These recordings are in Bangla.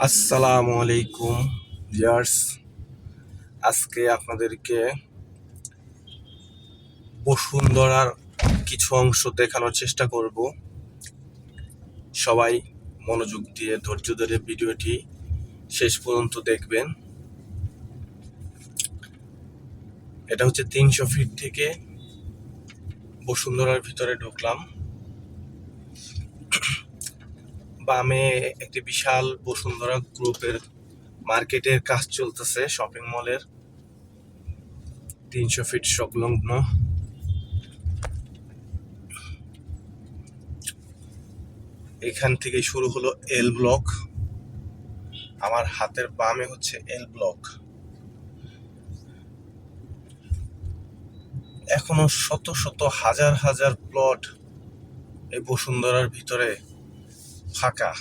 আসসালামু আলাইকুম ভিউয়ার্স। আজকে আপনাদেরকে বসুন্ধরার কিছু অংশ দেখানোর চেষ্টা করব। সবাই মনোযোগ দিয়ে ধৈর্য ধরে ভিডিওটি শেষ পর্যন্ত দেখবেন। এটা হচ্ছে 300 ফিট থেকে বসুন্ধরার ভিতরে ঢুকলাম। বামে একটি বিশাল বসুন্ধরা গ্রুপের মার্কেটের কাজ চলতেছে, শপিং মলের 300 ফিট সংলগ্ন। এখান থেকে শুরু হলো এল ব্লক। আমার হাতের বামে হচ্ছে এল ব্লক। এখনো শত শত হাজার হাজার প্লট এই বসুন্ধরার ভিতরে ফাঁকা।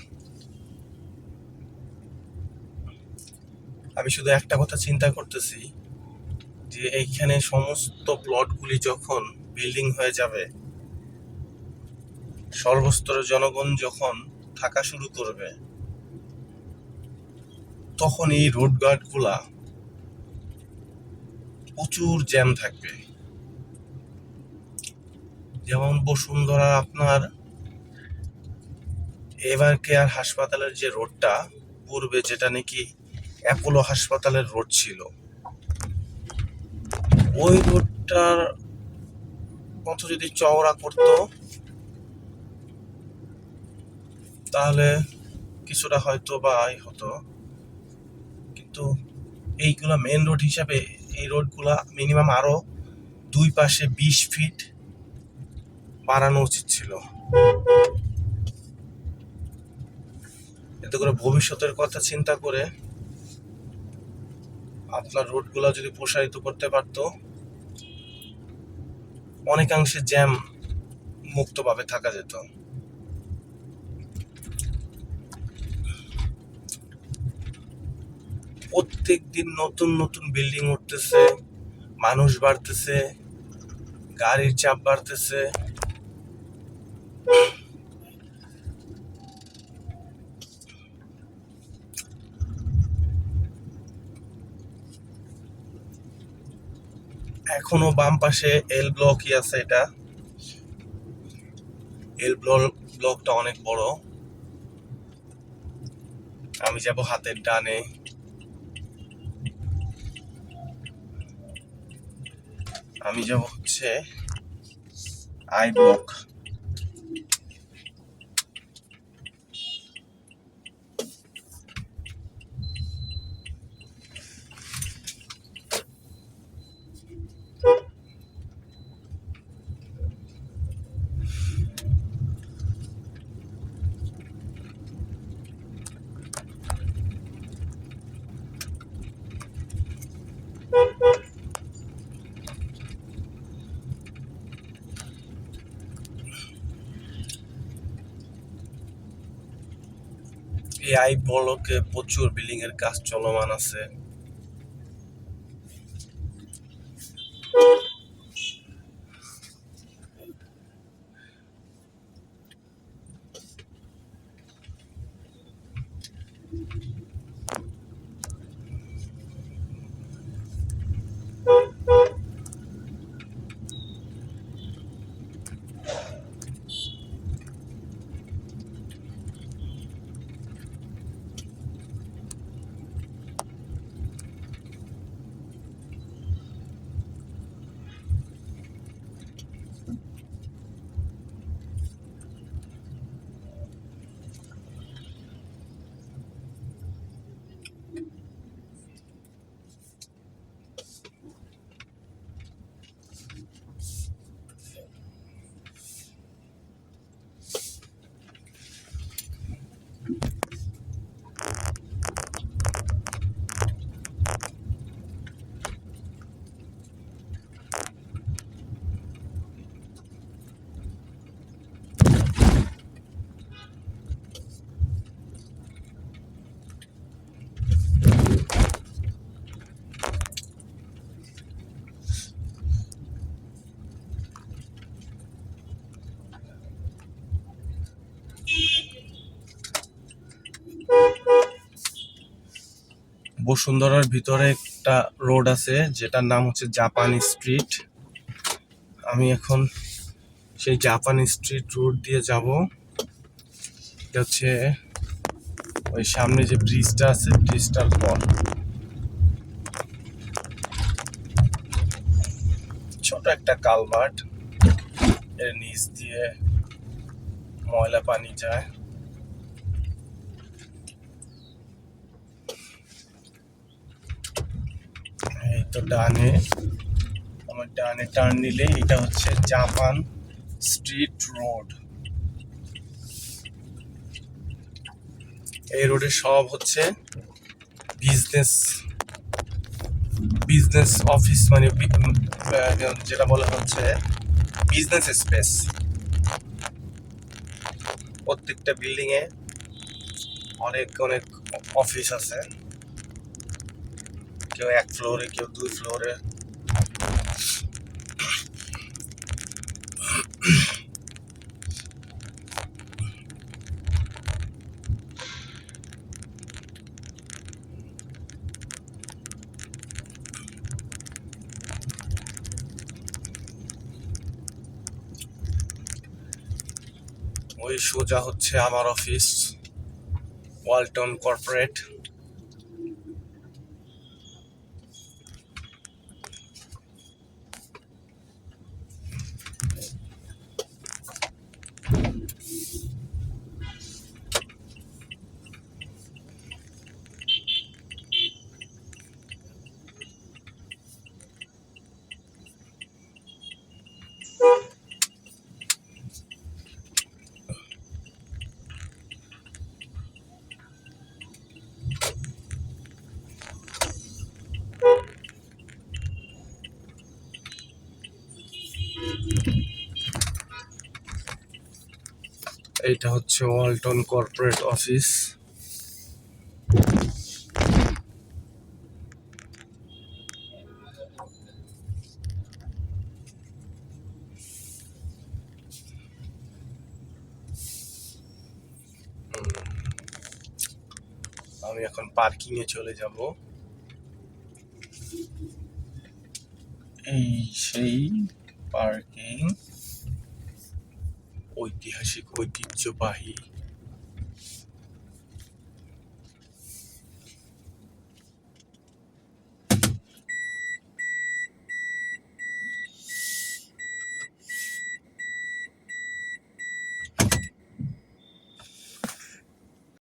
আমি শুধু একটা কথা চিন্তা করতেছি যে এইখানে সমস্ত প্লটগুলি যখন বিল্ডিং হয়ে যাবে, সর্বস্তরের জনগণ যখন থাকা শুরু করবে, তখন এই রোড গার্ডগুলা প্রচুর জ্যাম থাকবে। যেমন বসুন্ধরা আপনার এভার কেয়ার হাসপাতালের যে রোডটা, পূর্বে যেটা নাকি অ্যাপোলো হাসপাতালের রোড ছিল, ওই রোডটার মতো যদি চওড়া করতো তাহলে কিছুটা হয়তো বা হতো। কিন্তু এইগুলা মেন রোড হিসাবে এই রোডগুলা মিনিমাম আরো দুই পাশে 20 ফিট বাড়ানো উচিত ছিল। এতে করে ভবিষ্যতের কথা চিন্তা করে আপনার রোডগুলা যদি প্রসারিত করতে পারতো, অনেকাংশে জ্যাম মুক্তভাবে থাকা যেত। প্রত্যেক দিন নতুন নতুন বিল্ডিং উঠতেছে, মানুষ বাড়তেছে, গাড়ির চাপ বাড়তেছে। এখনো বাম পাশে এল ব্লকই আছে। এটা এল ব্লকটা অনেক বড়। আমি যাব হাতের ডানে। আমি যাব হচ্ছে আই ব্লক। এই আই ব্লকে প্রচুর বিল্ডিং এর কাজ চলমান আছে। বসুন্ধরার ভিতরে একটা রোড আছে যেটার নাম হচ্ছে জাপানি স্ট্রিট। আমি এখন সেই জাপানি স্ট্রিট রোড দিয়ে যাব। এটা হচ্ছে ওই সামনে যে ব্রিজটা আছে, ব্রিজটার পর ছোট একটা কালভার্ট, এর নিচ দিয়ে ময়লা পানি যায়। এই তো ডানে, আমার ডানে টার্ন নিলে এটা হচ্ছে জাপান স্ট্রিট রোড। এই রোডে সব হচ্ছে বিজনেস বিজনেস অফিস, মানে যেটা বলা হচ্ছে বিজনেস স্পেস। প্রত্যেকটা বিল্ডিং এ অনেক অনেক অফিস আছে, কেউ 1 ফ্লোরে, কেউ 2 ফ্লোরে। ওই সোজা হচ্ছে আমার অফিস, ওয়ালটন কর্পোরেট। এইটা হচ্ছে ওয়ালটন কর্পোরেট অফিস। আমি এখন পার্কিং এ চলে যাব। এই সেই পার্কিং, ঐতিহাসিক ঐতিহ্যবাহী